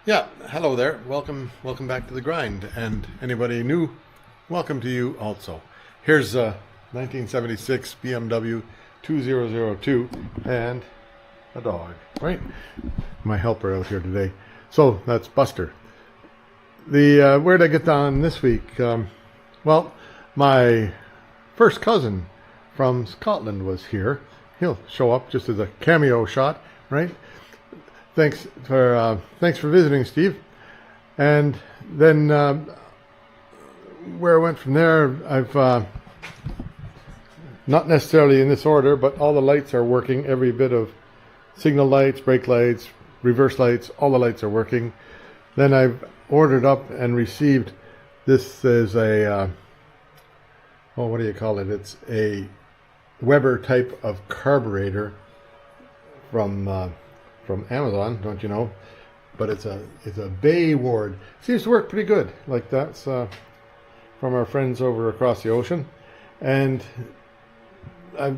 Yeah, hello there. Welcome back to the grind. And anybody new, welcome to you also. Here's a 1976 BMW 2002 and a dog, right? My helper out here today. So that's Buster. The where'd I get on this week? Well, my first cousin from Scotland was here. He'll show up just as a cameo shot, right? Thanks for visiting, Steve. And then where I went from there, I've not necessarily in this order, but all the lights are working. Every bit of signal lights, brake lights, reverse lights, all the lights are working. Then I've ordered up and received. This is a what do you call it? It's a Weber type of carburetor from Amazon, don't you know? But it's a Bay Ward. Seems to work pretty good. Like that's from our friends over across the ocean, and I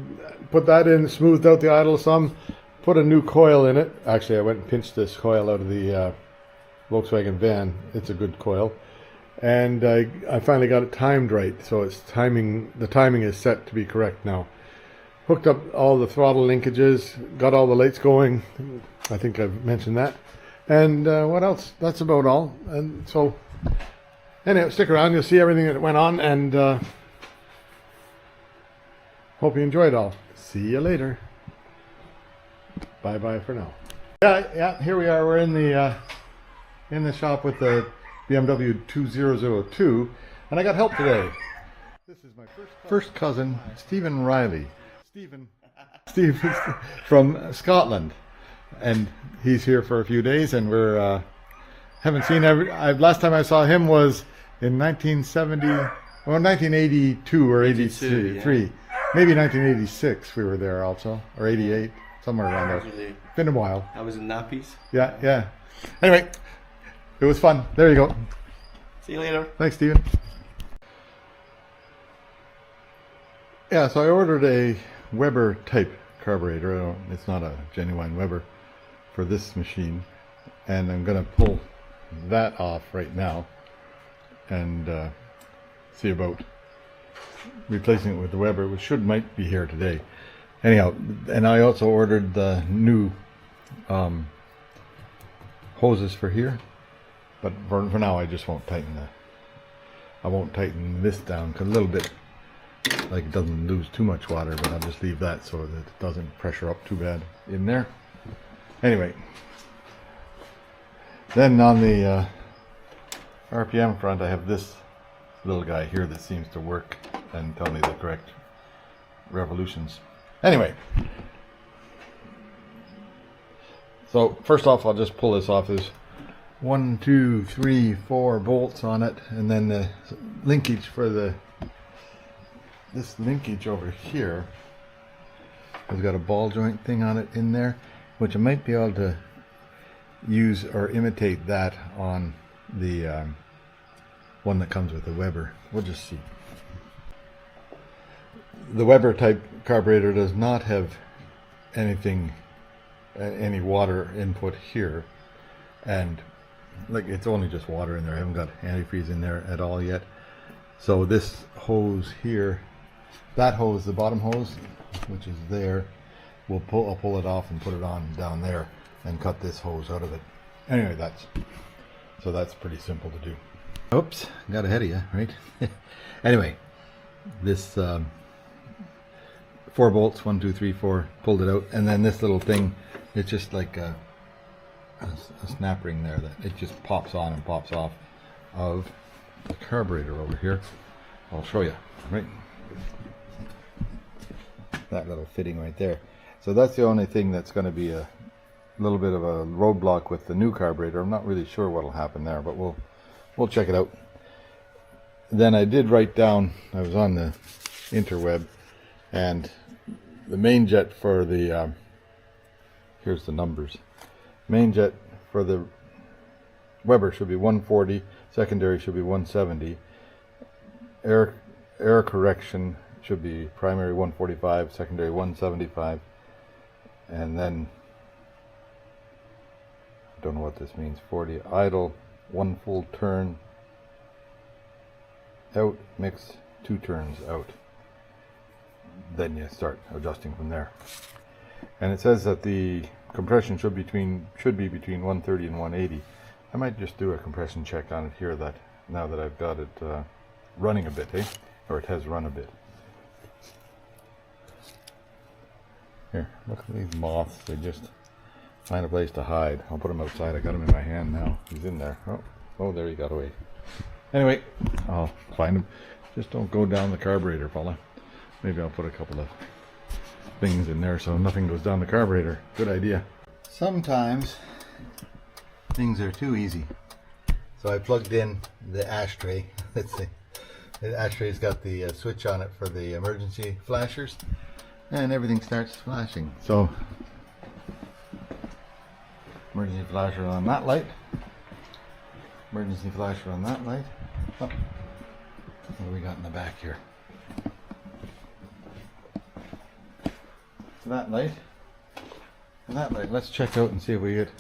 put that in, smoothed out the idle some, put a new coil in it. Actually, I went and pinched this coil out of the Volkswagen van. It's a good coil, and I finally got it timed right. So it's timing. The timing is set to be correct now. Hooked up all the throttle linkages, got all the lights going. I think I've mentioned that. And what else? That's about all. And so, anyway, stick around. You'll see everything that went on, and hope you enjoyed it all. See you later. Bye-bye for now. Yeah. Here we are. We're in the shop with the BMW 2002, and I got help today. This is my first cousin, Stephen Riley. Steve from Scotland, and he's here for a few days, and we're haven't seen last time I saw him was in 1982 or 83, yeah. Maybe 1986 we were there also, or 88, somewhere around there. It's been a while. I was in nappies. Yeah. Anyway, it was fun. There you go. See you later. Thanks, Steven. Yeah, so I ordered a Weber type carburetor. It's not a genuine Weber for this machine, and I'm going to pull that off right now and see about replacing it with the Weber, which might be here today. Anyhow, and I also ordered the new hoses for here, but for now I just won't tighten this down, because a little bit, like, it doesn't lose too much water, but I'll just leave that so that it doesn't pressure up too bad in there. Anyway, then on the RPM front, I have this little guy here that seems to work and tell me the correct revolutions. Anyway, so first off, I'll just pull this off. There's 1, 2, 3, 4 bolts on it, and then the linkage for this linkage over here has got a ball joint thing on it in there, which I might be able to use or imitate that on the one that comes with the Weber. We'll just see. The Weber type carburetor does not have any water input here, and like, it's only just water in there. I haven't got antifreeze in there at all yet. So this hose here, that hose, the bottom hose, which is there, I'll pull it off and put it on down there and cut this hose out of it. Anyway, that's pretty simple to do. Oops, got ahead of you, right? Anyway, this 4 bolts, 1, 2, 3, 4, pulled it out, and then this little thing, it's just like a snap ring there that it just pops on and pops off of the carburetor over here. I'll show you, right? That little fitting right there. So that's the only thing that's going to be a little bit of a roadblock with the new carburetor. I'm not really sure what'll happen there, but we'll check it out. Then I did write down, I was on the interweb, and the main jet for the here's the numbers. Main jet for the Weber should be 140, secondary should be 170, air correction should be primary 145, secondary 175, and then don't know what this means. 40 idle, 1 full turn out, mix, 2 turns out. Then you start adjusting from there. And it says that the compression should be between 130 and 180. I might just do a compression check on it here, that now that I've got it running a bit, or it has run a bit. Here, look at these moths. They just find a place to hide. I'll put him outside. I got him in my hand now. He's in there. Oh, there he got away. Anyway, I'll find him. Just don't go down the carburetor, fella. Maybe I'll put a couple of things in there so nothing goes down the carburetor. Good idea. Sometimes things are too easy. So I plugged in the ashtray. Let's see. The ashtray's got the switch on it for the emergency flashers, and everything starts flashing. So emergency flasher on that light. Emergency flasher on that light. Oh, what do we got in the back here? That light and that light. Let's check out and see if we get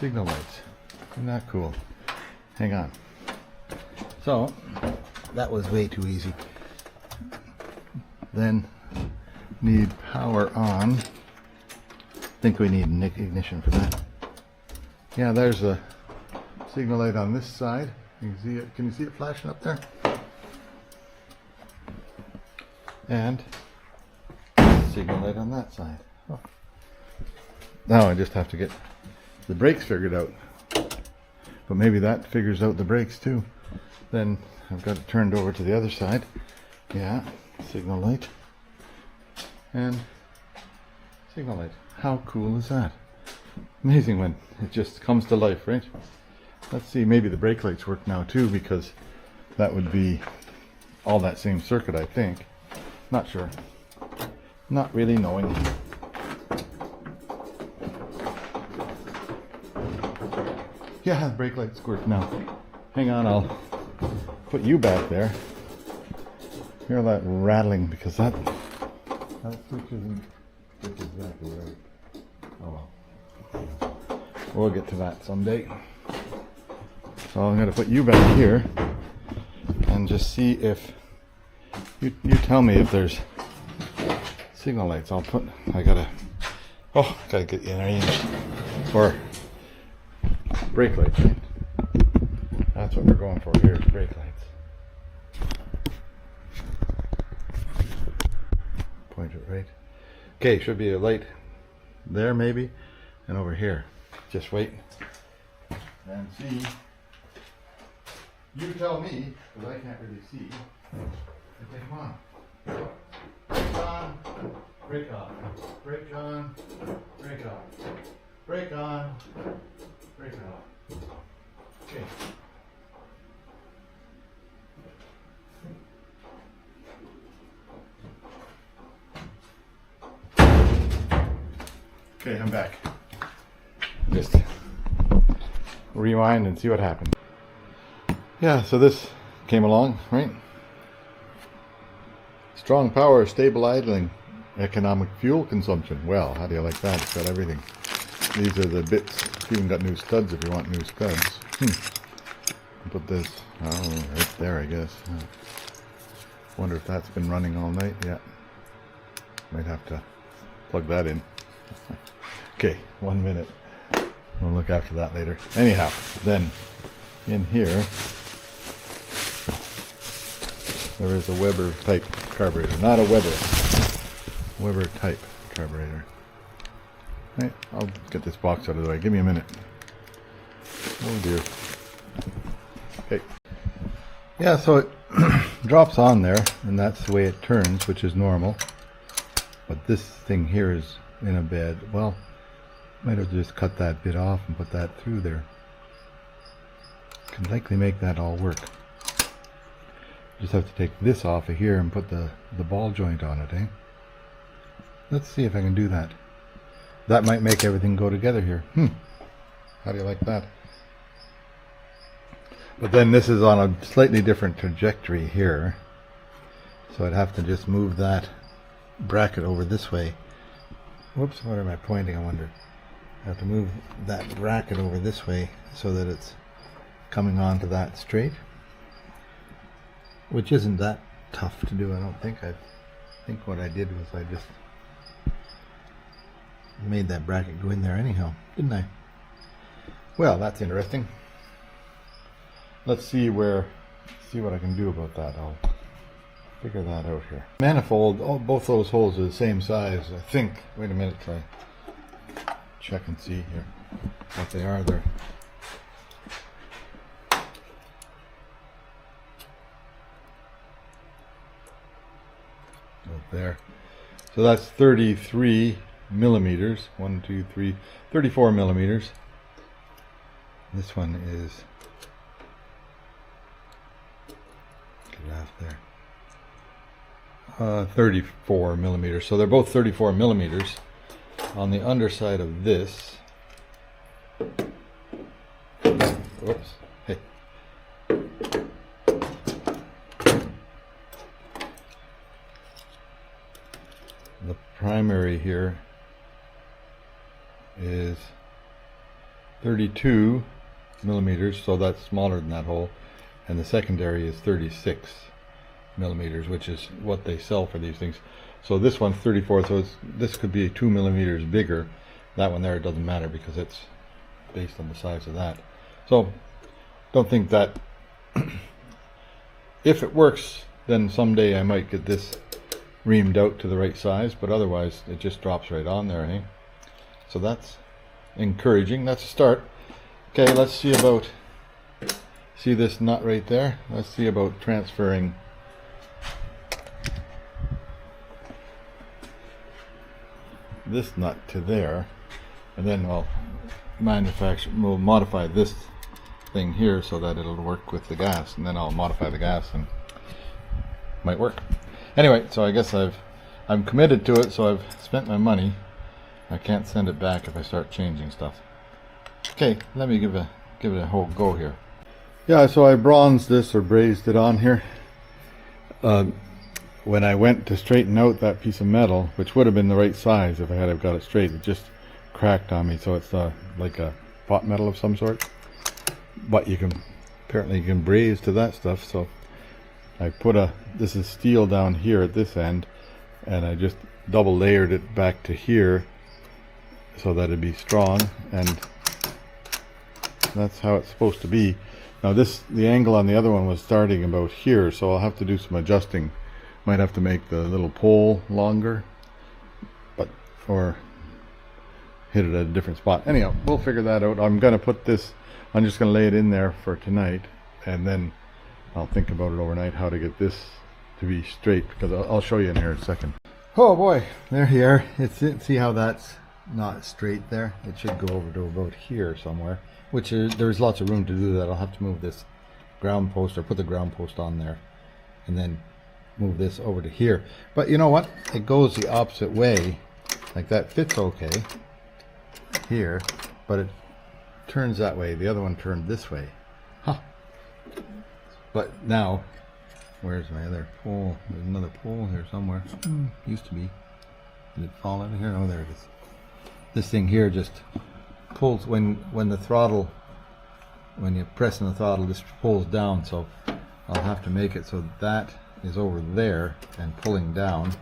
signal lights. Isn't that cool? Hang on. So that was way too easy. Then need power on. I think we need an ignition for that. Yeah, there's a signal light on this side. You can see it. Can you see it flashing up there? And signal light on that side. Oh. Now I just have to get the brakes figured out. But maybe that figures out the brakes too. Then I've got it turned over to the other side. Yeah, signal light. And signal light. How cool is that? Amazing when it just comes to life, right? Let's see, maybe the brake lights work now too, because that would be all that same circuit, I think. Not sure. Not really knowing. Yeah, the brake lights work now. Hang on, I'll put you back there. Hear that rattling, because that switch isn't exactly right. Oh well. We'll get to that someday. So I'm going to put you back here and just see if you tell me if there's signal lights. I gotta get you in range. Or brake lights, right? That's what we're going for here, is brake lights. Point it right. Okay, should be a light there maybe, and over here. Just wait and see. You tell me, because I can't really see. Okay, come on. Brake on, brake off. Brake on, brake off. Brake on, brake off. Okay. Okay, I'm back. Just rewind and see what happened. Yeah, so this came along, right? Strong power, stable idling, economic fuel consumption. Well, how do you like that? It's got everything. These are the bits. It's even got new studs if you want new studs. Put this right there, I guess. Wonder if that's been running all night. Yeah. Might have to plug that in. Okay, 1 minute. We'll look after that later. Anyhow, then in here there is a Weber type carburetor, not a Weber type carburetor. Right, I'll get this box out of the way. Give me a minute. Oh dear. Okay. Yeah, so it drops on there, and that's the way it turns, which is normal. But this thing here is in a bed. Well, might have just cut that bit off and put that through there. Can likely make that all work. Just have to take this off of here and put the ball joint on it, eh? Let's see if I can do that. That might make everything go together here. How do you like that? But then this is on a slightly different trajectory here. So I'd have to just move that bracket over this way. Whoops, what am I pointing, I wonder? I have to move that bracket over this way so that it's coming onto that straight, which isn't that tough to do, I don't think. I think what I did was I just made that bracket go in there anyhow, didn't I? Well, that's interesting. Let's see what I can do about that. I'll figure that out here. Manifold, both those holes are the same size, I think. Wait a minute, try check and see here what they are there. There. So that's 33 millimeters. 1, 2, 3, 34 millimeters. This one is, get it out there, 34 millimeters. So they're both 34 millimeters. On the underside of this, whoops, hey. The primary here is 32 millimeters, so that's smaller than that hole, and the secondary is 36 millimeters, which is what they sell for these things. So this one's 34, so this could be 2 millimeters bigger. That one there, it doesn't matter because it's based on the size of that. So don't think that if it works, then someday I might get this reamed out to the right size, but otherwise it just drops right on there, eh? So that's encouraging. That's a start. Okay, let's see about, see this nut right there? Let's see about transferring this nut to there, and then we'll modify this thing here so that it'll work with the gas, and then I'll modify the gas and might work. Anyway, so I guess I'm committed to it, so I've spent my money. I can't send it back if I start changing stuff. Okay, let me give it a whole go here. Yeah, so I bronzed this or brazed it on here. When I went to straighten out that piece of metal, which would have been the right size if I had got it straight, it just cracked on me. So it's like a pot metal of some sort. But apparently you can braze to that stuff. So I put this is steel down here at this end, and I just double layered it back to here so that it'd be strong, and that's how it's supposed to be. Now the angle on the other one was starting about here, so I'll have to do some adjusting. Might have to make the little pole longer, or hit it at a different spot. Anyhow, we'll figure that out. I'm gonna put this, I'm just gonna lay it in there for tonight, and then I'll think about it overnight how to get this to be straight, because I'll show you in here in a second. Oh boy, there you are. See how that's not straight there? It should go over to about here somewhere, which there's lots of room to do that. I'll have to move this ground post, or put the ground post on there, and then move this over to here. But you know what? It goes the opposite way. Like that fits okay here, but it turns that way. The other one turned this way. Huh. But now, where's my other pole? There's another pole here somewhere. Used to be. Did it fall out of here? Oh, there it is. This thing here just pulls when the throttle, when you press on the throttle, this pulls down. So I'll have to make it so that is over there and pulling down,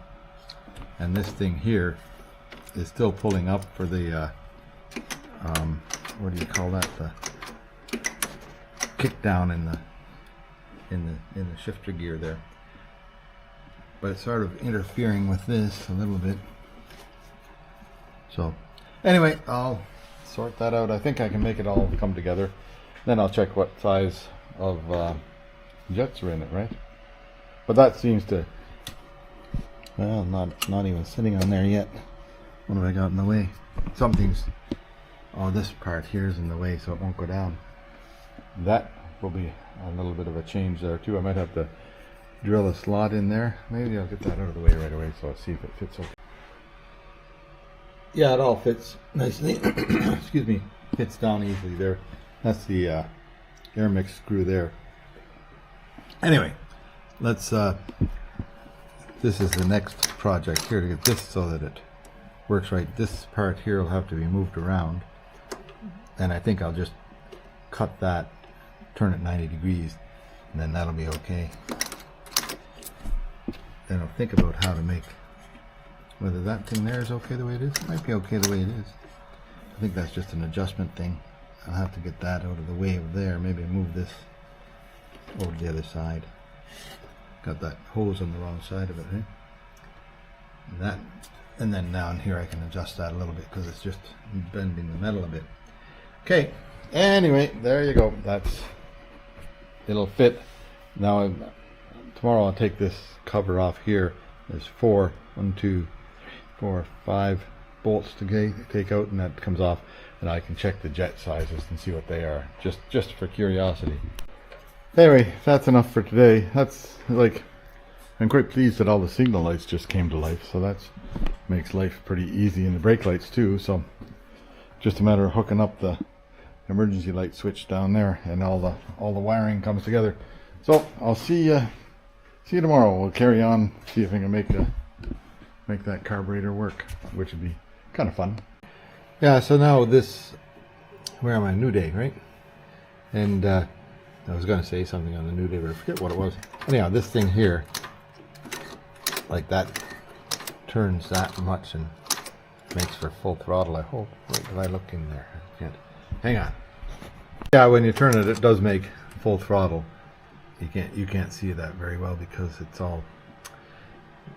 and this thing here is still pulling up for the what do you call that, the kick down in the shifter gear there. But it's sort of interfering with this a little bit. So anyway, I'll sort that out. I think I can make it all come together. Then I'll check what size of jets are in it, right? But that seems to, well, not even sitting on there yet. What have I got in the way? Something's, oh, this part here is in the way, so it won't go down. That will be a little bit of a change there too. I might have to drill a slot in there. Maybe I'll get that out of the way right away, so I'll see if it fits okay. Yeah, it all fits nicely. Excuse me, fits down easily there. That's the air mix screw there. Anyway, let's this is the next project here, to get this so that it works right. This part here will have to be moved around, and I think I'll just cut that, turn it 90 degrees, and then that'll be okay. Then I'll think about how to make, whether that thing there is okay the way it is. It might be okay the way it is. I think that's just an adjustment thing. I'll have to get that out of the way over there. Maybe move this over to the other side. Got that hose on the wrong side of it, eh? That, and then down here I can adjust that a little bit because it's just bending the metal a bit. Okay, anyway, there you go. It'll fit. Now tomorrow I'll take this cover off here. There's 4, 1, 2, 4, 5 bolts to take out, and that comes off, and I can check the jet sizes and see what they are, just for curiosity. Anyway, that's enough for today. That's like, I'm quite pleased that all the signal lights just came to life, so that makes life pretty easy, and the brake lights too. So just a matter of hooking up the emergency light switch down there, and all the wiring comes together. So I'll see you tomorrow. We'll carry on, see if I can make that carburetor work, which would be kind of fun. Yeah, so now this, where am I? New day, right? And I was going to say something on the new day, but I forget what it was. Anyhow, this thing here, like that, turns that much and makes for full throttle, I hope. Wait, did I look in there? I can't. Hang on. Yeah, when you turn it, it does make full throttle. You can't see that very well because it's all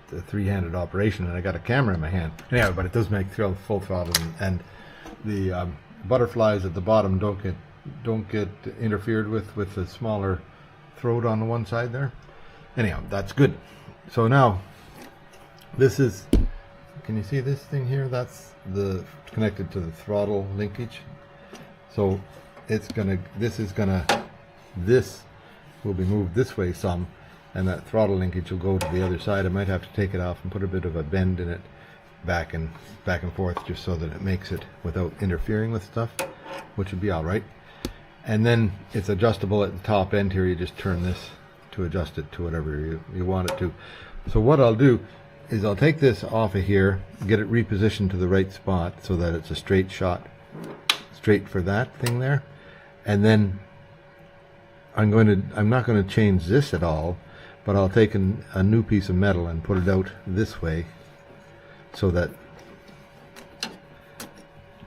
the three-handed operation, and I got a camera in my hand. Anyhow, but it does make full throttle, and the butterflies at the bottom don't get interfered with the smaller throat on the one side there. Anyhow, that's good. So now this is, can you see this thing here? That's connected to the throttle linkage. So this will be moved this way some, and that throttle linkage will go to the other side. I might have to take it off and put a bit of a bend in it, back and forth, just so that it makes it without interfering with stuff, which would be all right. And then it's adjustable at the top end here. You just turn this to adjust it to whatever you want it to. So what I'll do is I'll take this off of here, get it repositioned to the right spot so that it's a straight shot, straight for that thing there. And then I'm not going to change this at all, but I'll take a new piece of metal and put it out this way so that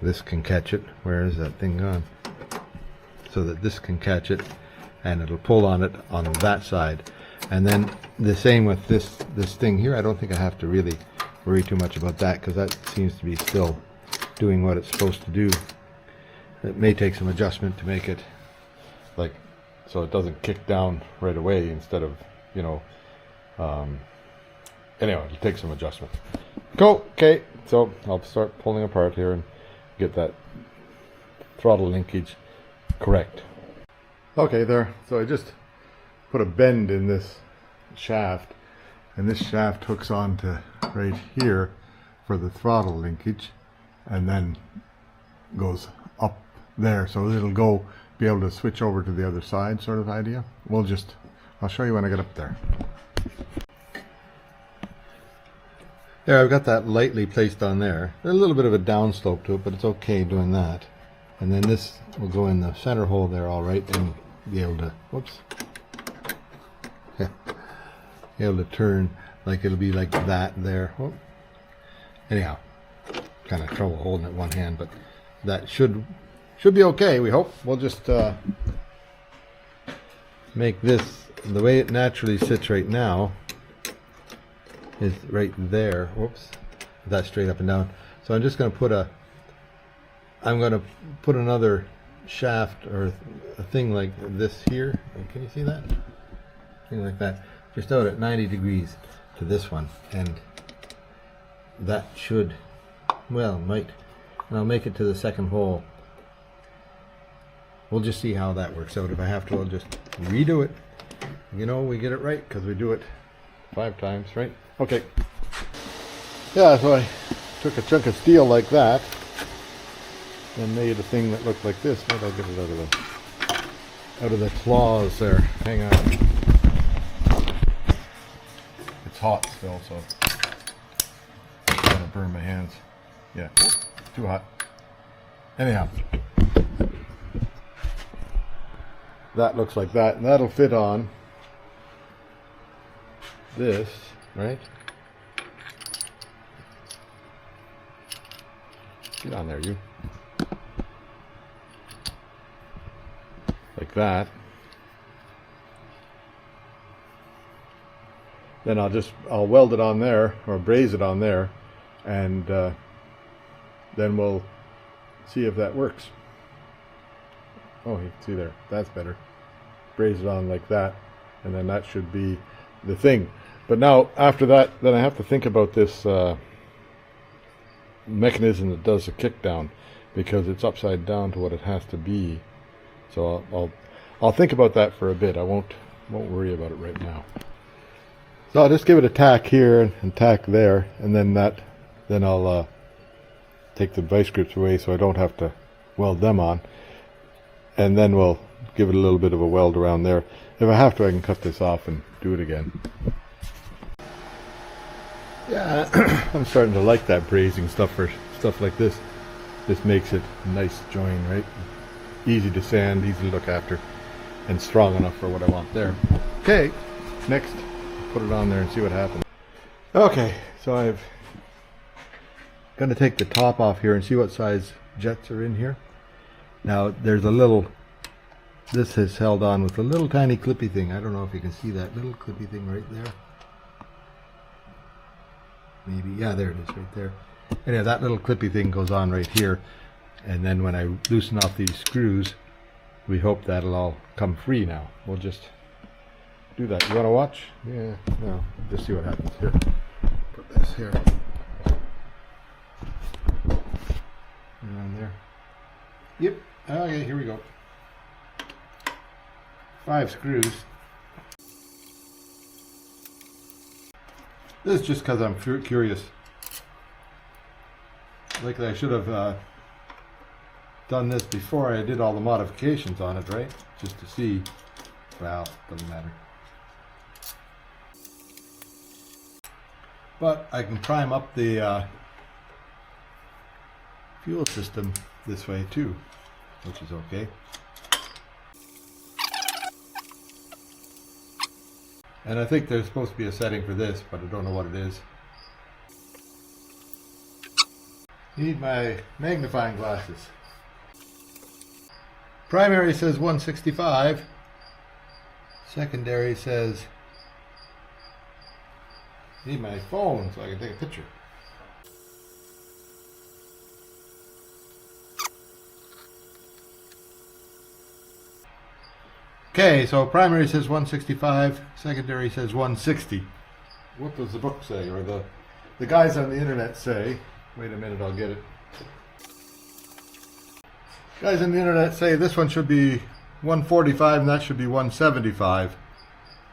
this can catch it. Where is that thing gone? So that this can catch it, and it'll pull on it on that side. And then the same with this thing here. I don't think I have to really worry too much about that, because that seems to be still doing what it's supposed to do. It may take some adjustment to make it like so it doesn't kick down right away instead of, you know, anyway, it'll take some adjustment. Cool. Okay, so I'll start pulling apart here and get that throttle linkage correct. Okay, there. So I just put a bend in this shaft, and this shaft hooks on to right here for the throttle linkage, and then goes up there, so it'll be able to switch over to the other side, sort of idea. I'll show you when I get up there. There, I've got that lightly placed on there. There's a little bit of a downslope to it, but it's okay doing that. And then this will go in the center hole there, all right, and be able to, whoops, yeah, be able to turn, like it'll be like that there. Whoop. Anyhow, kind of trouble holding it one hand, but that should be okay, we hope. We'll just make this, the way it naturally sits right now is right there. Whoops, that's straight up and down. So I'm just going to put another shaft or a thing like this here. Can you see that? Thing like that, just out at 90 degrees to this one, and that should, well, might, and I'll make it to the second hole. We'll just see how that works out. If I have to, I'll just redo it. You know, we get it right because we do it 5 times, right? Okay. Yeah, so I took a chunk of steel like that and made a thing that looked like this. Maybe I'll get it out of the claws there. Hang on. It's hot still, so I'm gonna burn my hands. Yeah, too hot. Anyhow, that looks like that, and that'll fit on this, right? Get on there, you. Like that. Then I'll weld it on there, or braze it on there, and then we'll see if that works. Oh, you can see there, that's better. Braze it on like that, and then that should be the thing. But now, after that, then I have to think about this mechanism that does the kick down, because it's upside down to what it has to be. So I'll think about that for a bit. I won't worry about it right now. So I'll just give it a tack here and tack there, and then I'll take the vice grips away so I don't have to weld them on, and then we'll give it a little bit of a weld around there. If I have to, I can cut this off and do it again. Yeah, I'm starting to like that brazing stuff for stuff like this. This makes it a nice join, right? Easy to sand, easy to look after, and strong enough for what I want there. Okay, next, put it on there and see what happens. Okay, so I'm going to take the top off here and see what size jets are in here. Now, there's a little, this is held on with a little tiny clippy thing. I don't know if you can see that little clippy thing right there. Maybe, yeah, there it is right there. Anyway, that little clippy thing goes on right here, and then when I loosen off these screws, we hope that'll all come free now. We'll just do that. You want to watch? Yeah, no, just see what happens here. Put this here. Around there. Yep, okay, here we go. 5 screws. This is just because I'm curious. Like I should have done this before I did all the modifications on it, right? Just to see. Well, doesn't matter. But I can prime up the fuel system this way too, which is okay. And I think there's supposed to be a setting for this, but I don't know what it is. Need my magnifying glasses. Primary says 165. Secondary says, need my phone so I can take a picture. Okay, so primary says 165, secondary says 160. What does the book say, or the guys on the internet say? Wait a minute, I'll get it. Guys on the internet say this one should be 145 and that should be 175.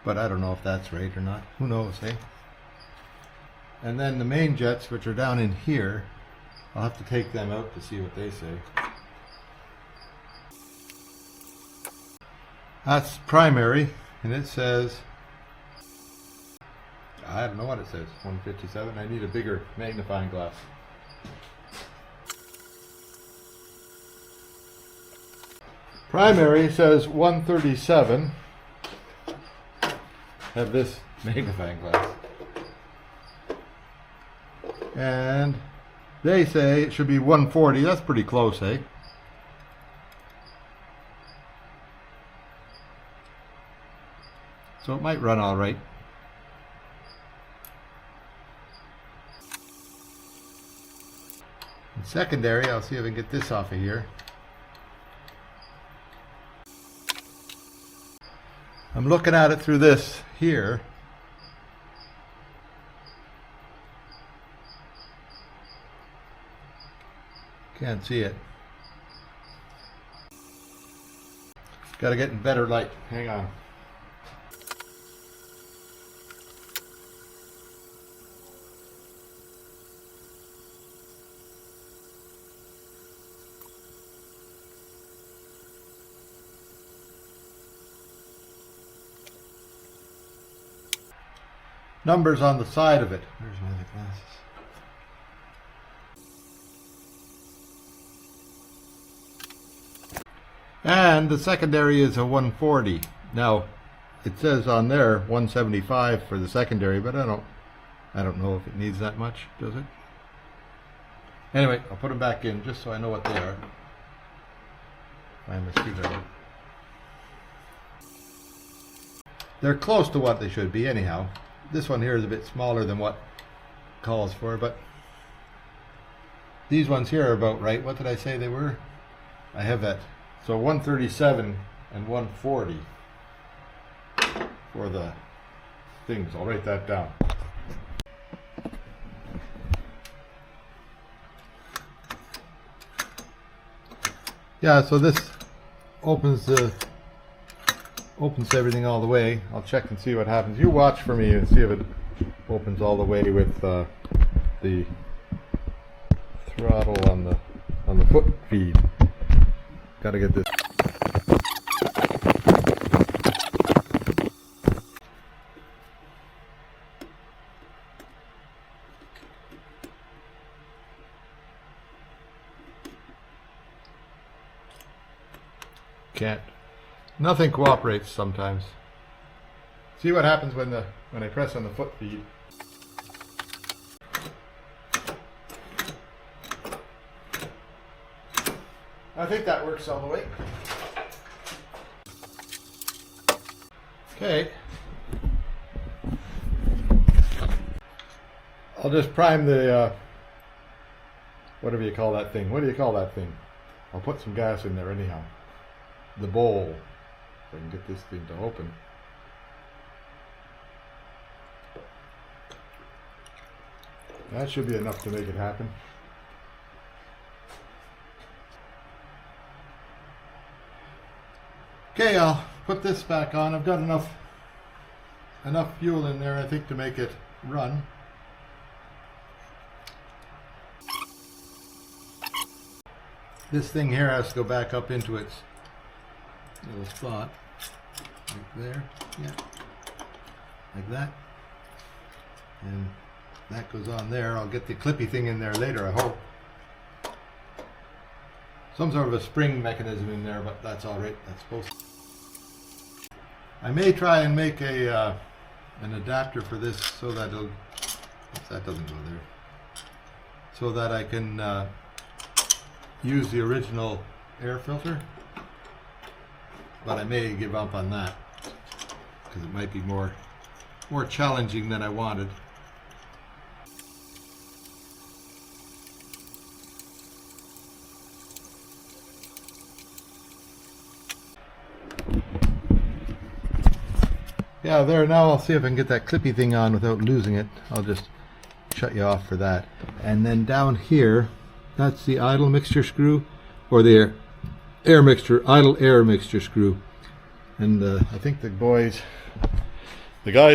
But I don't know if that's right or not. Who knows, eh? And then the main jets, which are down in here, I'll have to take them out to see what they say. That's primary, and it says, I don't know what it says, 157. I need a bigger magnifying glass. Primary says 137. Have this magnifying glass. And they say it should be 140. That's pretty close, eh? So it might run all right. And secondary, I'll see if I can get this off of here. I'm looking at it through this here. Can't see it. Got to get in better light. Hang on. Numbers on the side of it. Where's my other glasses? And the secondary is a 140. Now, it says on there 175 for the secondary, but I don't know if it needs that much, does it? Anyway, I'll put them back in just so I know what they are. Find the screwdriver. They're close to what they should be anyhow. This one here is a bit smaller than what calls for, but these ones here are about right. What did I say they were? I have that. So 137 and 140 for the things. I'll write that down. Yeah, so this opens everything all the way. I'll check and see what happens. You watch for me and see if it opens all the way with the throttle on the foot feed. Gotta get this. Nothing cooperates sometimes. See what happens when I press on the foot feed. I think that works all the way. Okay. I'll just prime the whatever you call that thing. What do you call that thing? I'll put some gas in there anyhow. The bowl. If I can get this thing to open. That should be enough to make it happen. Okay, I'll put this back on. I've got enough fuel in there, I think, to make it run. This thing here has to go back up into its little spot. Like there. Yeah. Like that. And that goes on there. I'll get the clippy thing in there later, I hope. Some sort of a spring mechanism in there, but that's all right. That's supposed to. I may try and make an adapter for this so that it'll. That doesn't go there. So that I can use the original air filter, but I may give up on that because it might be more challenging than I wanted. Yeah, there, now I'll see if I can get that clippy thing on without losing it. I'll just shut you off for that. And then down here, that's the idle mixture screw, or the idle air mixture screw. And I think the guys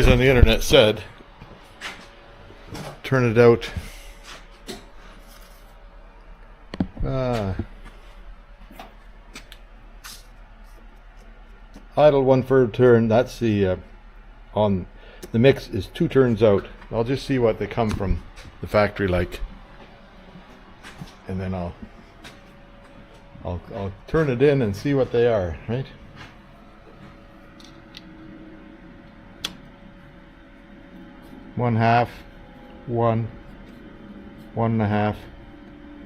on the internet said, turn it out. Idle 1/3 turn, that's the on the mix is 2 turns out. I'll just see what they come from the factory like, and then I'll turn it in and see what they are, right? One half, 1, 1.5,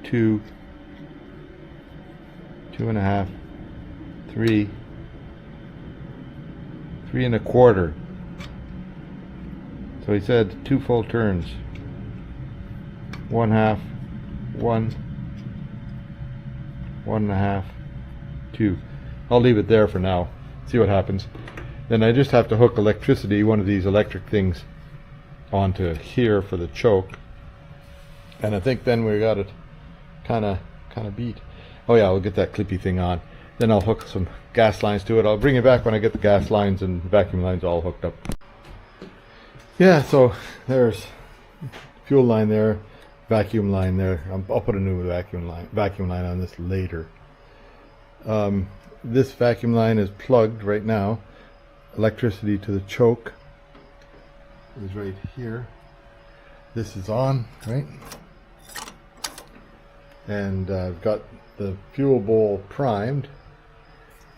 2, 2.5, 3, 3 1/4. So he said 2 full turns. 1/2, 1, 1.5, 2. I'll leave it there for now. See what happens. Then I just have to hook electricity, one of these electric things, onto here for the choke. And I think then we got it kind of beat. Oh yeah, I'll get that clippy thing on. Then I'll hook some gas lines to it. I'll bring it back when I get the gas lines and vacuum lines all hooked up. Yeah, so there's fuel line there, vacuum line there. I'll put a new vacuum line on this later. This vacuum line is plugged right now. Electricity to the choke is right here. This is on, right? And I've got the fuel bowl primed.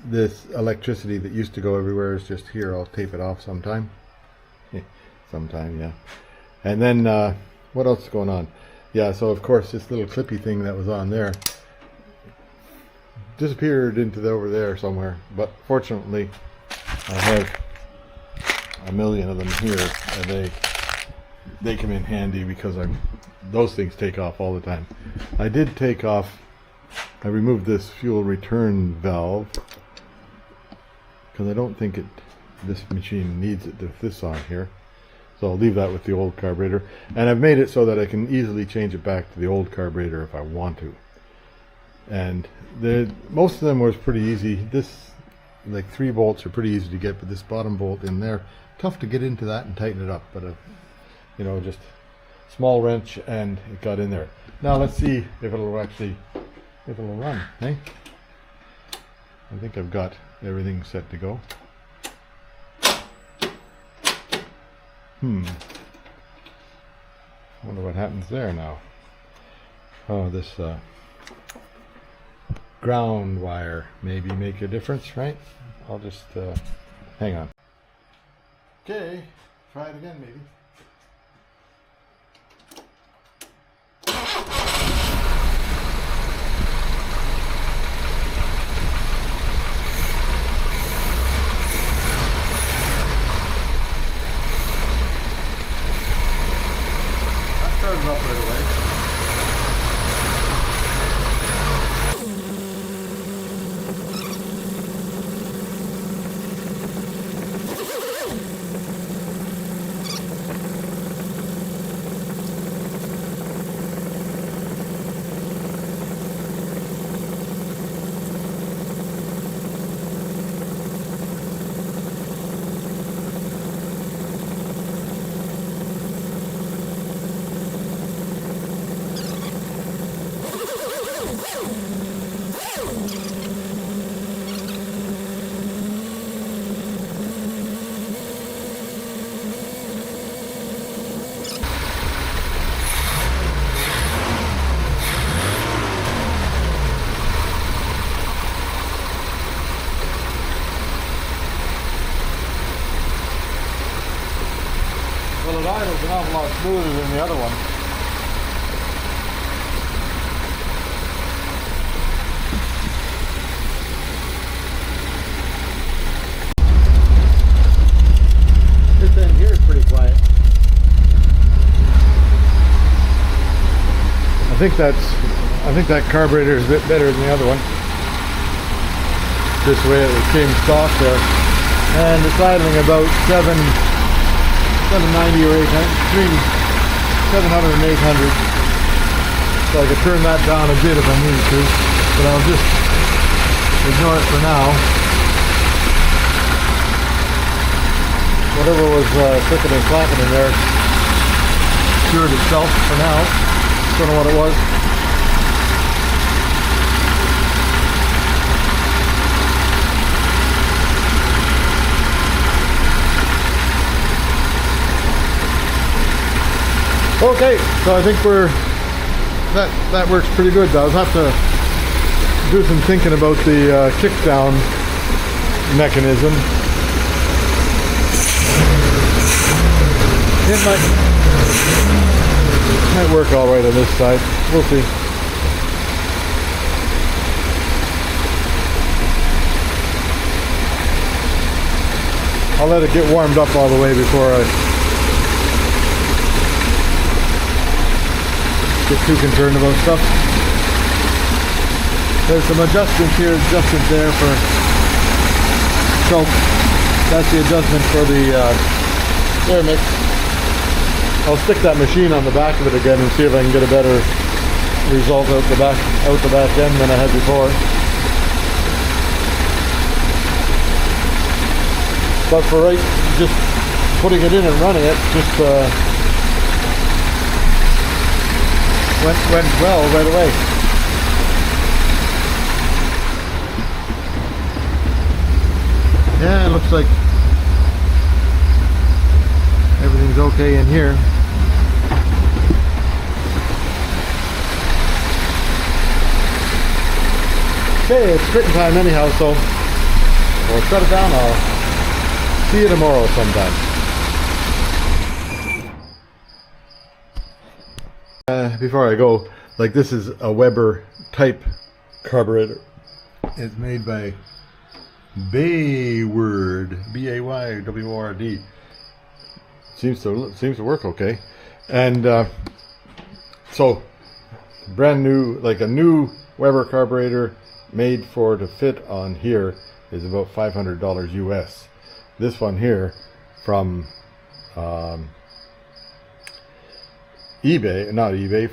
this electricity that used to go everywhere is just here. I'll tape it off sometime. Sometime, yeah. And then what else is going on? Yeah, so of course this little clippy thing that was on there disappeared into over there somewhere, but fortunately I have a million of them here, and they come in handy because those things take off all the time. I removed this fuel return valve because I don't think this machine needs it with this on here. So I'll leave that with the old carburetor. And I've made it so that I can easily change it back to the old carburetor if I want to. And most of them was pretty easy. This, like 3 bolts are pretty easy to get, but this bottom bolt in there, tough to get into that and tighten it up. But you know, just small wrench and it got in there. Now let's see if it'll run, eh? I think I've got everything set to go. Wonder what happens there now. Oh, this ground wire maybe make a difference, right? I'll just hang on. Okay, try it again maybe. Started up right away. Well, it idles an awful lot smoother than the other one. This end here is pretty quiet. I think that carburetor is a bit better than the other one. This way it came stock there. And it's idling about 790 or 800, between 700 and 800. So I could turn that down a bit if I needed to, but I'll just ignore it for now. Whatever was clicking and clapping in there cured itself for now. Don't know what it was. Okay, so I think that works pretty good. I'll have to do some thinking about the kickdown mechanism. It might work all right on this side. We'll see. I'll let it get warmed up all the way before I get too concerned about stuff. There's some adjustments here, adjustment there for choke. That's the adjustment for the air mix. I'll stick that machine on the back of it again and see if I can get a better result out the back end than I had before. But for right, just putting it in and running it, just went well right away. Yeah, it looks like everything's okay in here. Okay, it's fitting time anyhow, so we'll shut it down. I'll see you tomorrow sometime. Before I go, like, this is a Weber type carburetor. It's made by Bayward, Bayward. Seems to work okay. And so brand new, like a new Weber carburetor made to fit on here is about $500 US. This one here from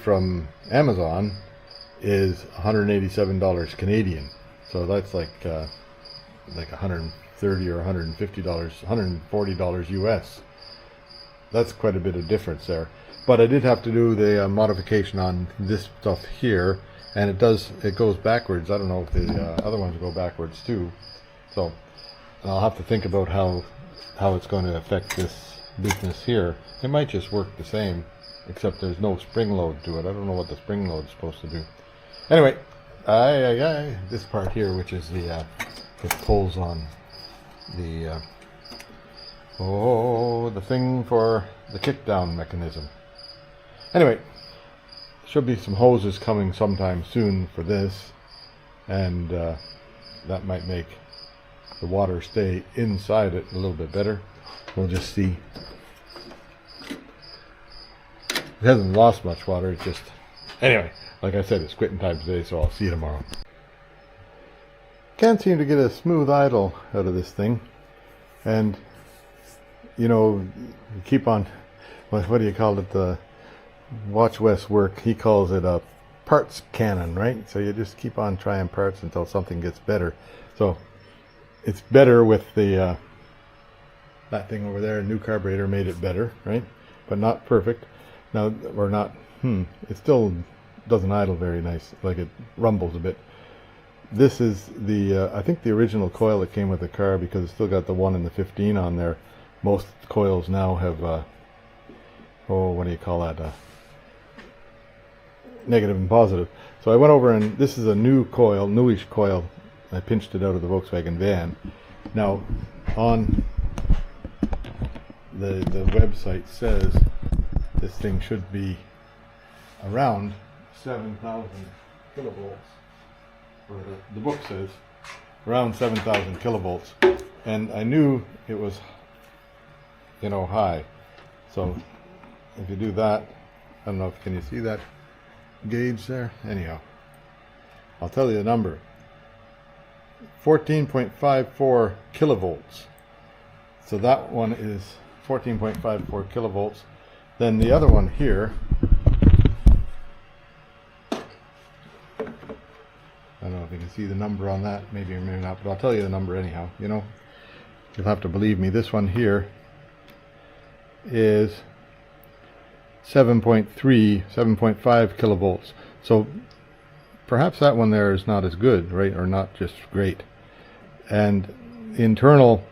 from Amazon is $187 Canadian. So that's like $130 or $150, $140 US. That's quite a bit of difference there. But I did have to do the modification on this stuff here, and it goes backwards. I don't know if the other ones go backwards too. So I'll have to think about how it's going to affect this business here. It might just work the same, except there's no spring load to it. I don't know what the spring load is supposed to do. Anyway, this part here, which is the it pulls on the the thing for the kickdown mechanism. Anyway, should be some hoses coming sometime soon for this, and that might make the water stay inside it a little bit better. We'll just see. It hasn't lost much water, it just... Anyway, like I said, it's quitting time today, so I'll see you tomorrow. Can't seem to get a smooth idle out of this thing. And, you know, you keep on... What do you call it? The Watch West work, he calls it a parts cannon, right? So you just keep on trying parts until something gets better. So it's better with the that thing over there. A new carburetor made it better, right? But not perfect. Now, or not, it still doesn't idle very nice, like it rumbles a bit. This is the, I think the original coil that came with the car, because it's still got the 1 and the 15 on there. Most coils now have, what do you call that, negative and positive. So I went over, and this is a new coil, newish coil. I pinched it out of the Volkswagen van. Now, on the website says this thing should be around 7,000 kilovolts, or the book says around 7,000 kilovolts, and I knew it was, you know, high. So if you do that, I don't know if, can you see that gauge there? Anyhow, I'll tell you the number. 14.54 kilovolts. So that one is 14.54 kilovolts. Then the other one here, I don't know if you can see the number on that, maybe or maybe not, but I'll tell you the number anyhow. You know, you'll have to believe me. This one here is 7.5 kilovolts. So perhaps that one there is not as good, right? Or not just great. And internal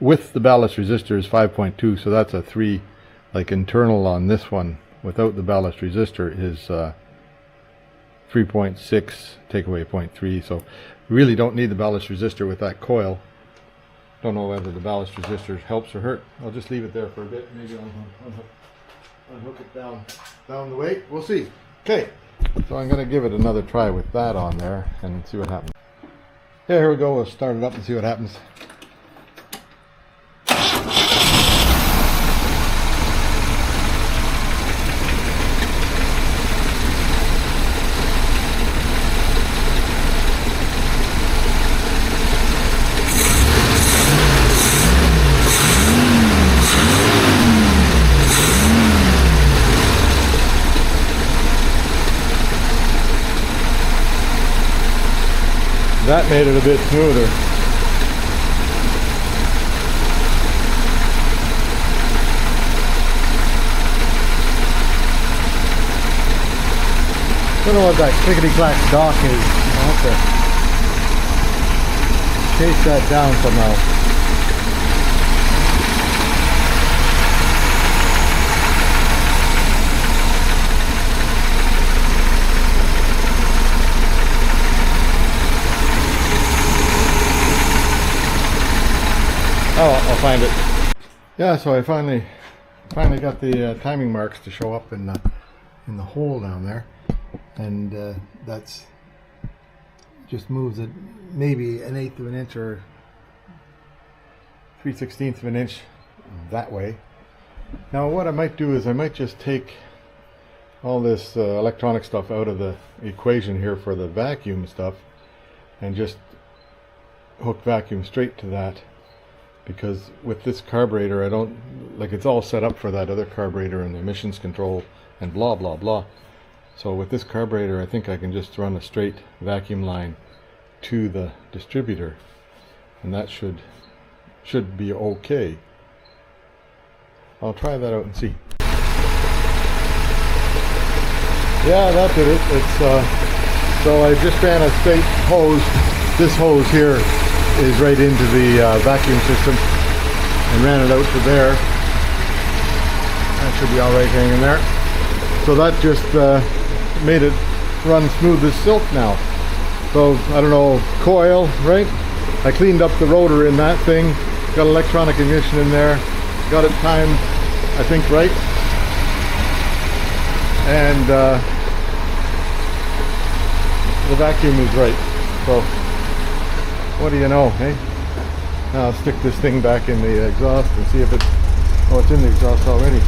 with the ballast resistor is 5.2, so that's a 3. Like internal on this one without the ballast resistor is 3.6, take away 0.3. So really don't need the ballast resistor with that coil. Don't know whether the ballast resistor helps or hurt. I'll just leave it there for a bit. Maybe I'll unhook it down the way. We'll see. Okay, so I'm going to give it another try with that on there and see what happens. Yeah, here we go. We'll start it up and see what happens. That made it a bit smoother. Don't know what that clickety-clack dock is. I'll have to chase that down somehow. Oh, I'll find it. Yeah, so I finally got the timing marks to show up in the hole down there, and that's just moves it maybe 1/8 of an inch or 3/16 of an inch that way. Now what I might do is I might just take all this electronic stuff out of the equation here for the vacuum stuff and just hook vacuum straight to that, because with this carburetor I don't like, it's all set up for that other carburetor and the emissions control and blah blah blah. So with this carburetor I think I can just run a straight vacuum line to the distributor, and that should be okay. I'll try that out and see. Yeah, that did it. It's so I just ran a straight hose. This hose here is right into the vacuum system, and ran it out to there. That should be all right hanging there. So that just made it run smooth as silk now. So I don't know, coil, right? I cleaned up the rotor in that thing, got electronic ignition in there, got it timed, I think, right, and the vacuum is right. So what do you know, hey? Now I'll stick this thing back in the exhaust and see if it's, oh, it's in the exhaust already.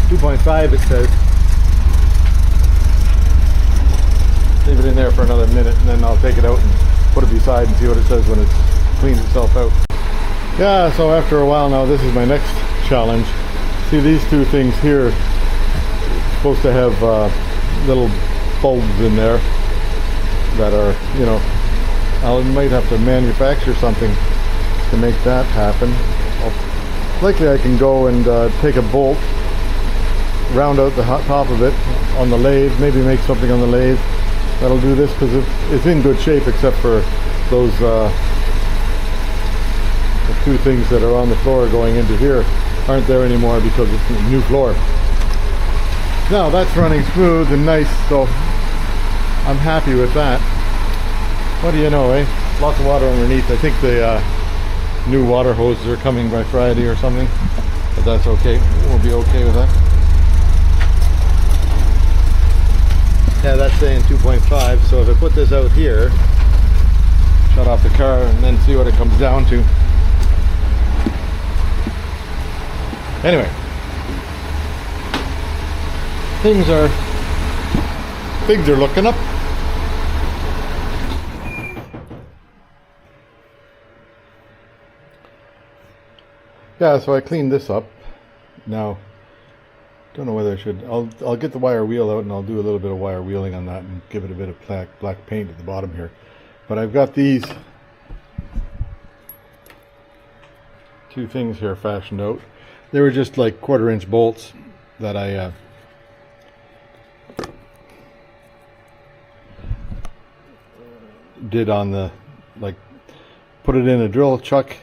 2.5 it says. Leave it in there for another minute and then I'll take it out and put it beside and see what it says when it's cleaned itself out. Yeah, so after a while now, this is my next challenge. See, these two things here, supposed to have little bulbs in there that are, you know, I might have to manufacture something to make that happen. Likely I can go and take a bolt, round out the top of it on the lathe, maybe make something on the lathe that'll do this, because it's in good shape except for those the two things that are on the floor going into here aren't there anymore because it's a new floor. Now that's running smooth and nice, so I'm happy with that. What do you know, eh? Lots of water underneath. I think the new water hoses are coming by Friday or something, but that's okay. We'll be okay with that. Yeah, that's saying 2.5, so if I put this out here, shut off the car and then see what it comes down to. Anyway, things are looking up. Yeah, so I cleaned this up. Now, don't know whether I should. I'll get the wire wheel out and I'll do a little bit of wire wheeling on that and give it a bit of black paint at the bottom here. But I've got these two things here fashioned out. They were just like 1/4-inch bolts that I did on the, like, put it in a drill chuck,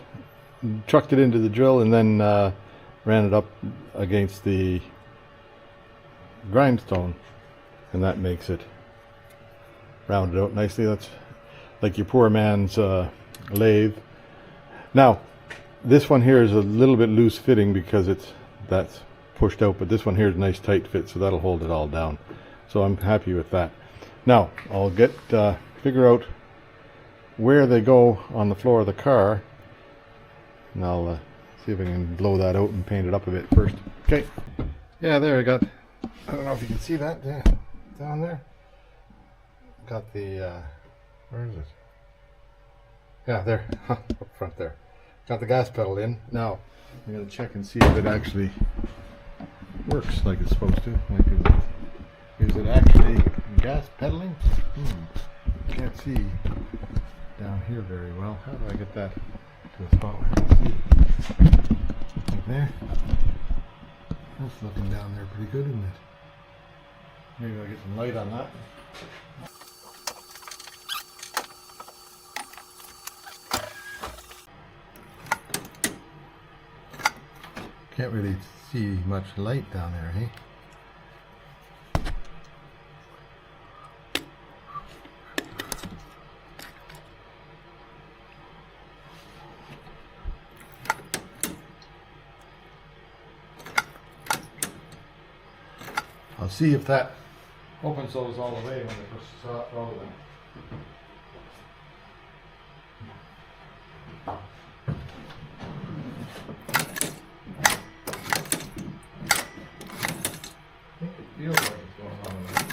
chucked it into the drill, and then ran it up against the grindstone, and that makes it rounded out nicely. That's like your poor man's lathe. Now this one here is a little bit loose fitting because that's pushed out, but this one here is a nice tight fit, so that'll hold it all down. So I'm happy with that. Now I'll get figure out where they go on the floor of the car, and I'll see if I can blow that out and paint it up a bit first. Okay. Yeah, there I got, I don't know if you can see that, yeah, down there. Got the, where is it? Yeah, there, up front there. Got the gas pedal in. Now, I'm going to check and see if it actually works like it's supposed to. Like, is it actually gas pedaling? Can't see down here very well. How do I get that to a spot where I can see? Like there. That's looking down there pretty good, isn't it? Maybe I'll get some light on that. Can't really see much light down there, hey? I'll see if that opens those all the way when I push the throttle in. I think it feels like it's going on in there.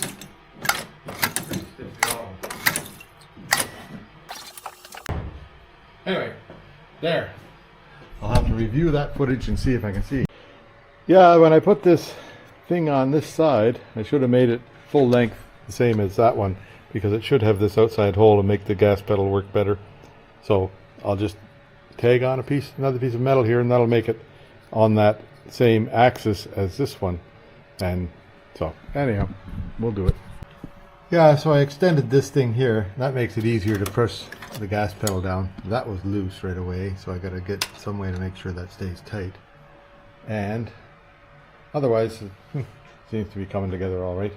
Pretty stiff throttle. Anyway, there. I'll have to review that footage and see if I can see. Yeah, when I put this thing on this side, I should have made it full length, the same as that one, because it should have this outside hole and make the gas pedal work better. So I'll just tag on another piece of metal here, and that'll make it on that same axis as this one. And so anyhow, we'll do it. Yeah, so I extended this thing here. That makes it easier to push the gas pedal down. That was loose right away, so I got to get some way to make sure that stays tight. And otherwise, it seems to be coming together all right.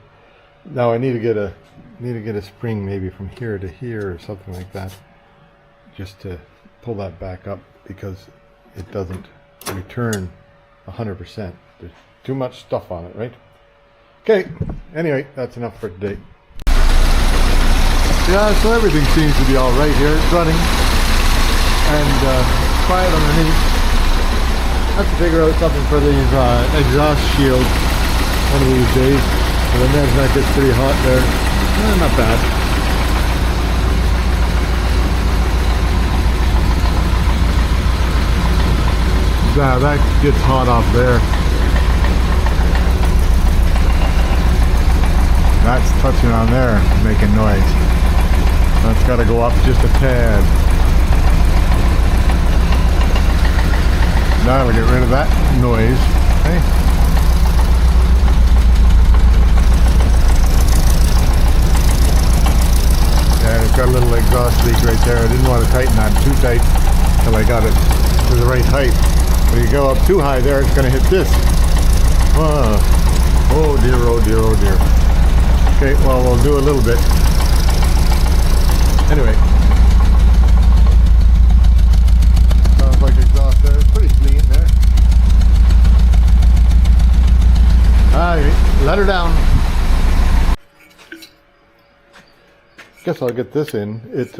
Now I need to get a spring maybe from here to here or something like that, just to pull that back up, because it doesn't return 100%. There's too much stuff on it, right? Okay. Anyway, that's enough for today. Yeah, so everything seems to be all right here. It's running and quiet underneath. I have to figure out something for these exhaust shields one of these days. And then that gets pretty hot there. Not bad. Yeah, that gets hot off there. That's touching on there, making noise. That's got to go up just a tad. Now we get rid of that noise. Okay. Yeah, it's got a little exhaust leak right there. I didn't want to tighten that too tight until I got it to the right height. When you go up too high there, it's going to hit this. Oh dear, oh dear, oh dear. Okay, well, we'll do a little bit. Anyway, sounds like exhaust there. It's pretty clean there. Alright, let her down. Guess I'll get this in. It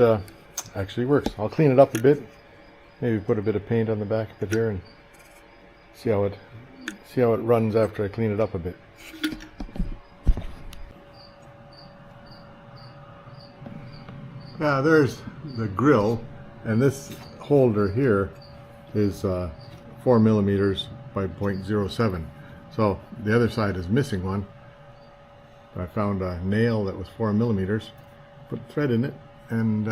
actually works. I'll clean it up a bit. Maybe put a bit of paint on the back of it here and see how it runs after I clean it up a bit. Now there's the grill, and this holder here is 4 millimeters by 0.07. So the other side is missing one. I found a nail that was 4 millimeters, put a thread in it, and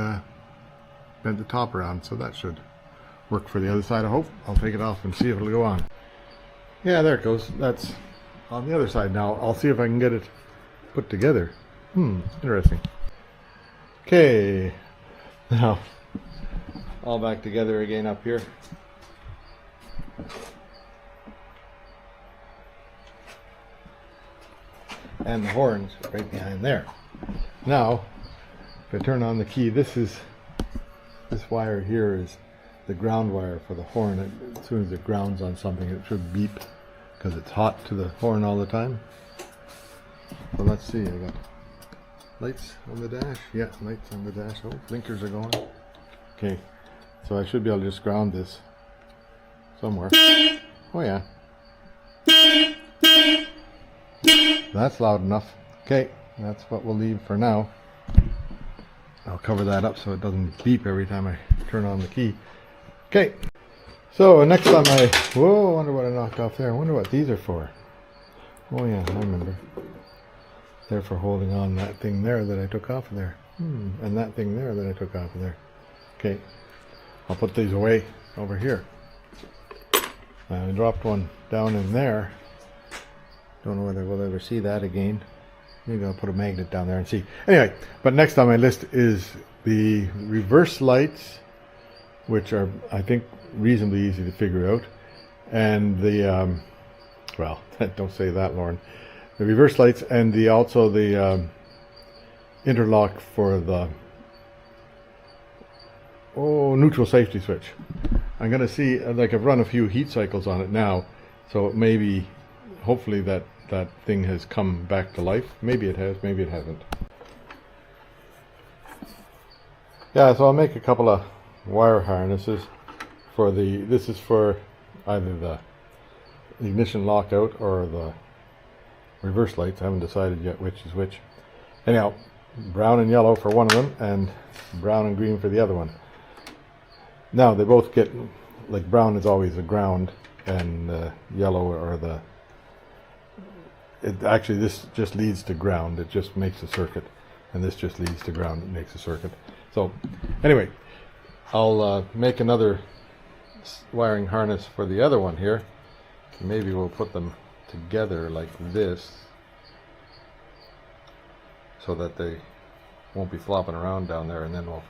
bent the top around, so that should work for the other side, I hope. I'll take it off and see if it'll go on. Yeah, there it goes. That's on the other side now. I'll see if I can get it put together. Interesting. Okay, now all back together again up here. And the horns right behind there. Now, if I turn on the key, this wire here is the ground wire for the horn. As soon as it grounds on something, it should beep because it's hot to the horn all the time. So let's see, I got lights on the dash. Yeah, lights on the dash. Oh, blinkers are going. Okay, so I should be able to just ground this somewhere. Oh yeah. That's loud enough. Okay, that's what we'll leave for now. I'll cover that up so it doesn't beep every time I turn on the key. Okay, so next time whoa, I wonder what I knocked off there. I wonder what these are for. Oh yeah, I remember. They're for holding on that thing there that I took off of there. And that thing there that I took off of there. Okay, I'll put these away over here. I dropped one down in there. Don't know whether we'll ever see that again. Maybe I'll put a magnet down there and see. Anyway, but next on my list is the reverse lights, which are, I think, reasonably easy to figure out. And the, well, don't say that, Lauren. The reverse lights and also the interlock for the neutral safety switch. I'm going to see, like, I've run a few heat cycles on it now, so maybe, hopefully that that thing has come back to life. Maybe it has, maybe it hasn't. Yeah, so I'll make a couple of wire harnesses for this is for either the ignition lockout or the reverse lights. I haven't decided yet which is which. Anyhow, brown and yellow for one of them and brown and green for the other one. Now they both get, like, brown is always the ground and yellow or the, actually this just leads to ground, it just makes a circuit, and this just leads to ground, it makes a circuit. So anyway, I'll make another wiring harness for the other one here. Maybe we'll put them together like this so that they won't be flopping around down there, and then we'll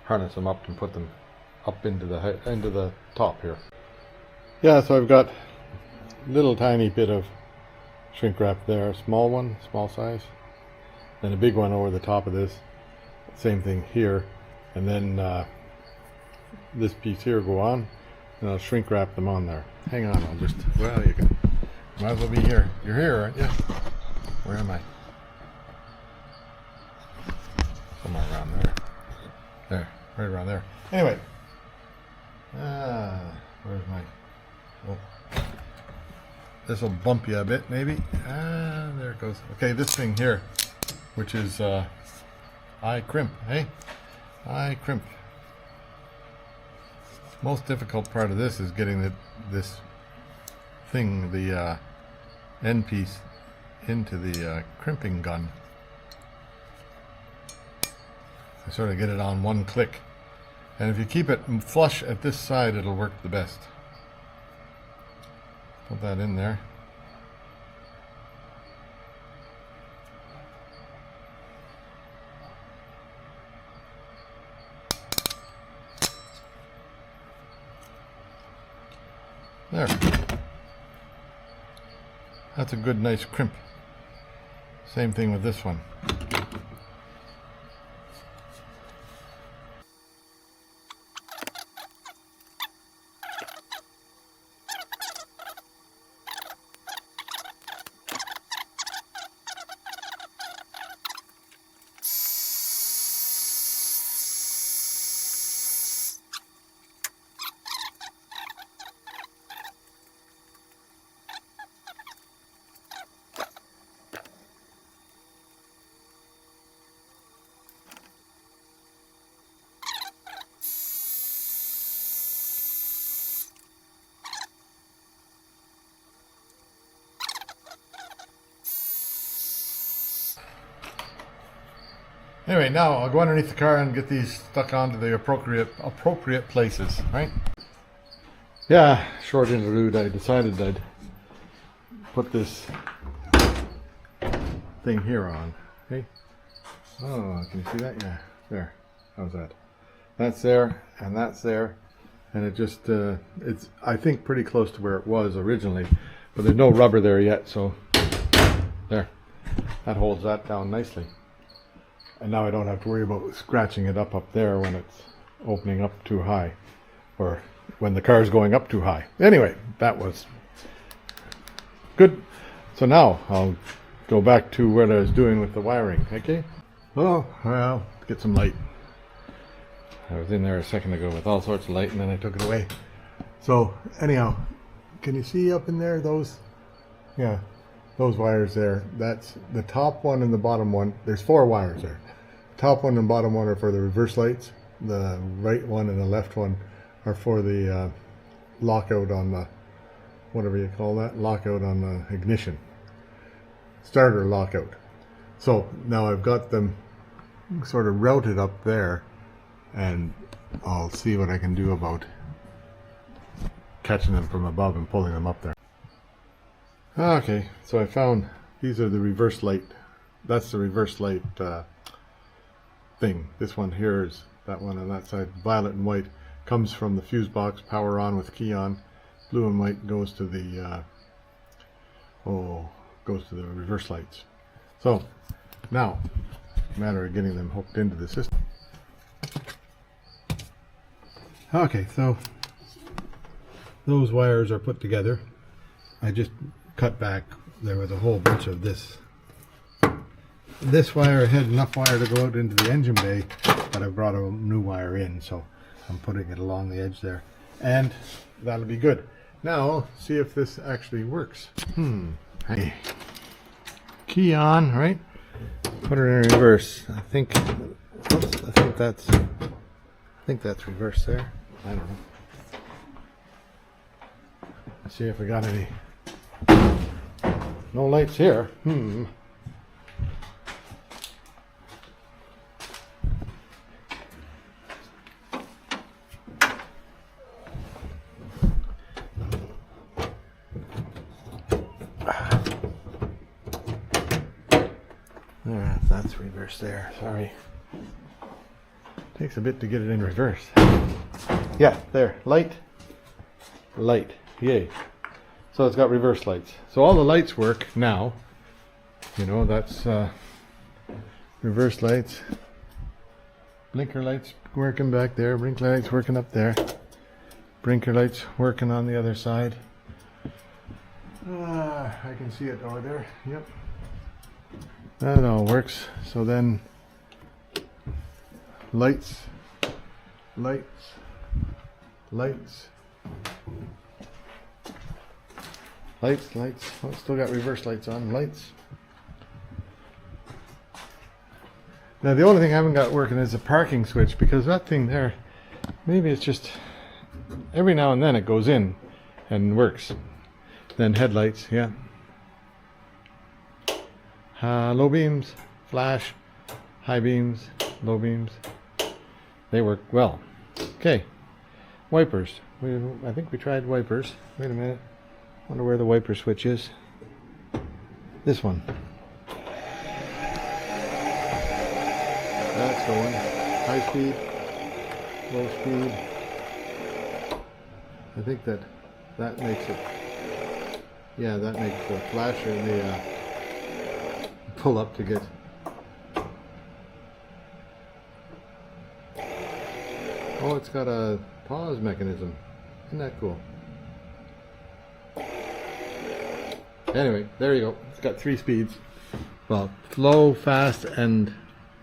harness them up and put them up into the top here. Yeah, so I've got a little tiny bit of shrink wrap there, small one, small size, then a big one over the top of this, same thing here, and then this piece here go on, and I'll shrink wrap them on there. Hang on, I'll just, well, you can, might as well be here. You're here, aren't you? Where am I? Somewhere around there. There, right around there. Anyway, where's my, oh, this will bump you a bit maybe. There it goes. Okay, this thing here, which is eye crimp, hey? Eye crimp. Most difficult part of this is getting this thing, the end piece, into the crimping gun. I sort of get it on one click, and if you keep it flush at this side, it'll work the best. Put that in there. There. That's a good, nice crimp. Same thing with this one. Anyway, now I'll go underneath the car and get these stuck onto the appropriate places, right? Yeah, short interlude. I decided I'd put this thing here on. Okay. Oh, can you see that? Yeah, there. How's that? That's there, and that's there, and it just it's, I think, pretty close to where it was originally, but there's no rubber there yet, so there. That holds that down nicely. And now I don't have to worry about scratching it up there when it's opening up too high, or when the car's going up too high. Anyway, that was good. So now I'll go back to what I was doing with the wiring, okay? Oh, well, get some light. I was in there a second ago with all sorts of light, and then I took it away. So anyhow, can you see up in there those? Yeah. Those wires there, that's the top one and the bottom one. There's 4 wires there. Top one and bottom one are for the reverse lights. The right one and the left one are for the lockout on the, whatever you call that, lockout on the ignition. Starter lockout. So now I've got them sort of routed up there, and I'll see what I can do about catching them from above and pulling them up there. Okay, so I found these are the reverse light. That's the reverse light thing. This one here is that one on that side. Violet and white comes from the fuse box, power on with key on. Blue and white goes to the reverse lights. So now, matter of getting them hooked into the system. Okay, so those wires are put together. I just cut back there was a whole bunch of this. This wire had enough wire to go out into the engine bay, but I brought a new wire in, so I'm putting it along the edge there. And that'll be good. Now, see if this actually works. Hey. Key on, right? Put it in reverse. I think that's reverse there. I don't know. Let's see if we got any. No lights here. That's reverse there. Sorry. Takes a bit to get it in reverse. Yeah, there. Light. Light. Yay. So it's got reverse lights. So all the lights work now. You know, that's reverse lights. Blinker lights working back there. Blinker lights working up there. Blinker lights working on the other side. I can see it over there. Yep. That all works. So then lights, lights, lights, lights, lights. Oh, still got reverse lights on. Lights. Now the only thing I haven't got working is the parking switch, because that thing there, maybe it's just every now and then it goes in and works. Then headlights, yeah. Low beams, flash, high beams, low beams. They work well. Okay, wipers. I think we tried wipers. Wait a minute. Wonder where the wiper switch is. This one. That's going. High speed, low speed. I think that makes it. Yeah, that makes the flasher the pull up to get. Oh, it's got a pause mechanism. Isn't that cool? Anyway, there you go. It's got 3 speeds. Well, slow, fast, and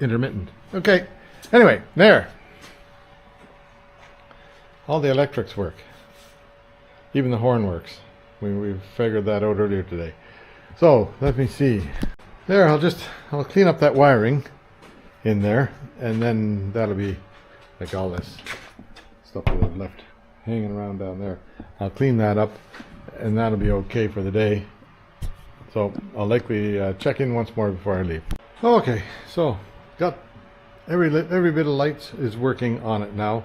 intermittent. Okay. Anyway, there. All the electrics work. Even the horn works. We figured that out earlier today. So, let me see. There, I'll clean up that wiring in there, and then that'll be like all this stuff that I've left hanging around down there. I'll clean that up, and that'll be okay for the day. So I'll likely check in once more before I leave. Okay, so got every bit of lights is working on it now.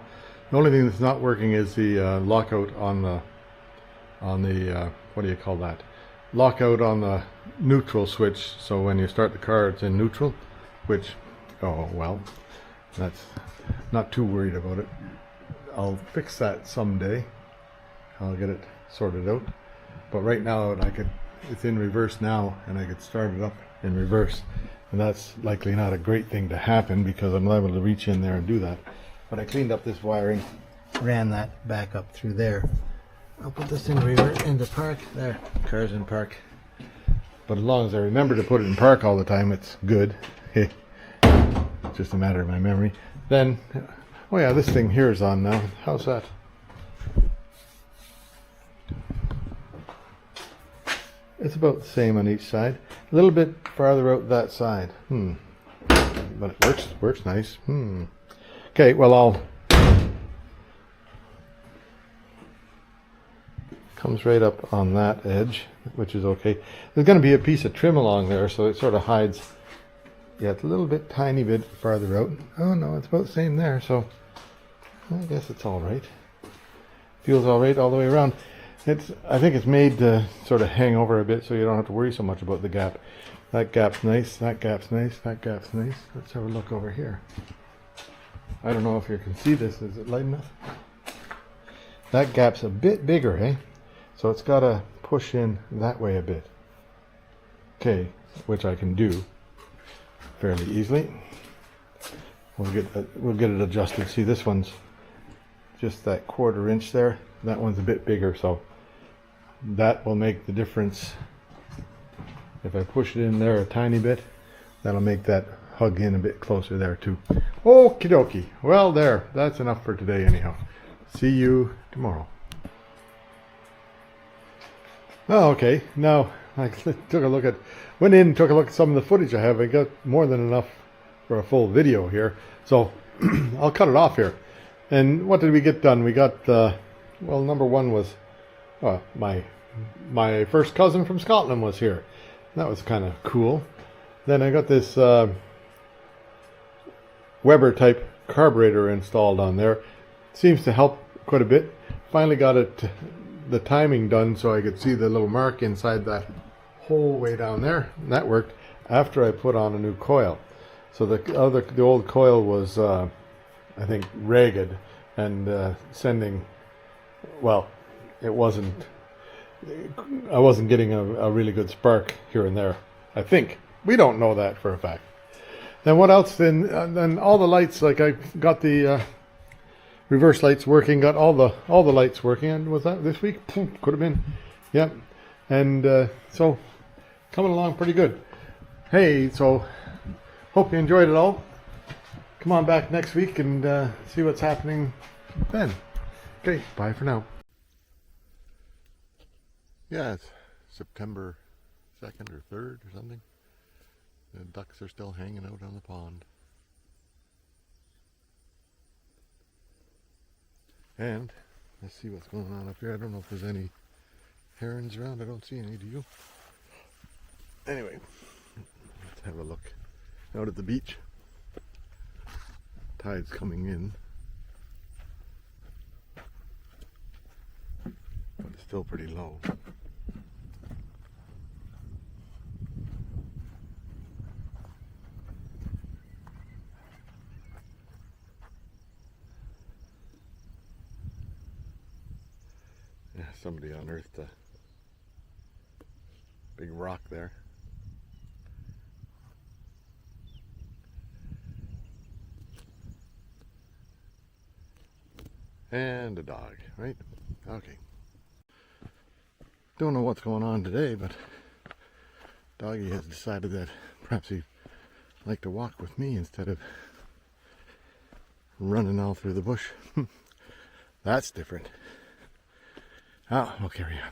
The only thing that's not working is the lockout on the what do you call that? Lockout on the neutral switch, so when you start the car it's in neutral, which, oh well, that's not too worried about it. I'll fix that someday. I'll get it sorted out, but right now it's in reverse now, and I could start it up in reverse, and that's likely not a great thing to happen because I'm liable to reach in there and do that. But I cleaned up this wiring, ran that back up through there. I'll put this in reverse into park. There, car's in park. But as long as I remember to put it in park all the time, it's good. It's just a matter of my memory. Then, oh yeah, this thing here is on now. How's that? It's about the same on each side. A little bit farther out that side. But it works nice. Okay, well comes right up on that edge, which is okay. There's going to be a piece of trim along there, so it sort of hides. Yeah, it's a little bit, tiny bit farther out. Oh no, it's about the same there, so I guess it's all right. Feels all right all the way around. I think it's made to sort of hang over a bit, so you don't have to worry so much about the gap. That gap's nice. That gap's nice. That gap's nice. Let's have a look over here. I don't know if you can see this. Is it light enough? That gap's a bit bigger, eh? So it's got to push in that way a bit. Okay, which I can do fairly easily. We'll get it adjusted. See, this one's just that 1/4 inch there. That one's a bit bigger, so that will make the difference If I push it in there a tiny bit, that'll make that hug in a bit closer there too. Okie dokie. Well, there. That's enough for today anyhow. See you tomorrow. Oh, okay. Now, I took a look at some of the footage I have. I got more than enough for a full video here. So, I'll cut it off here. And what did we get done? We got, well, number one was, my first cousin from Scotland was here. That was kind of cool. Then I got this Weber type carburetor installed on there. Seems to help quite a bit. Finally got the timing done so I could see the little mark inside that hole way down there. And that worked after I put on a new coil. So the old coil was I think ragged and sending, well, it wasn't, I wasn't getting a really good spark here and there, I think. We don't know that for a fact. Then what else? Then all the lights, like I got the reverse lights working, got all the lights working. And was that this week? Could have been. Yep. And so coming along pretty good. Hey, so hope you enjoyed it all. Come on back next week and see what's happening then. Okay, bye for now. Yeah, it's September 2nd or 3rd or something. The ducks are still hanging out on the pond. And let's see what's going on up here. I don't know if there's any herons around. I don't see any, do you? Anyway, let's have a look out at the beach. Tide's coming in, but it's still pretty low. Yeah, somebody unearthed a big rock there. And a dog, right? Okay. Don't know what's going on today, but Doggy has decided that perhaps he'd like to walk with me instead of running all through the bush. That's different. Oh, we'll carry on.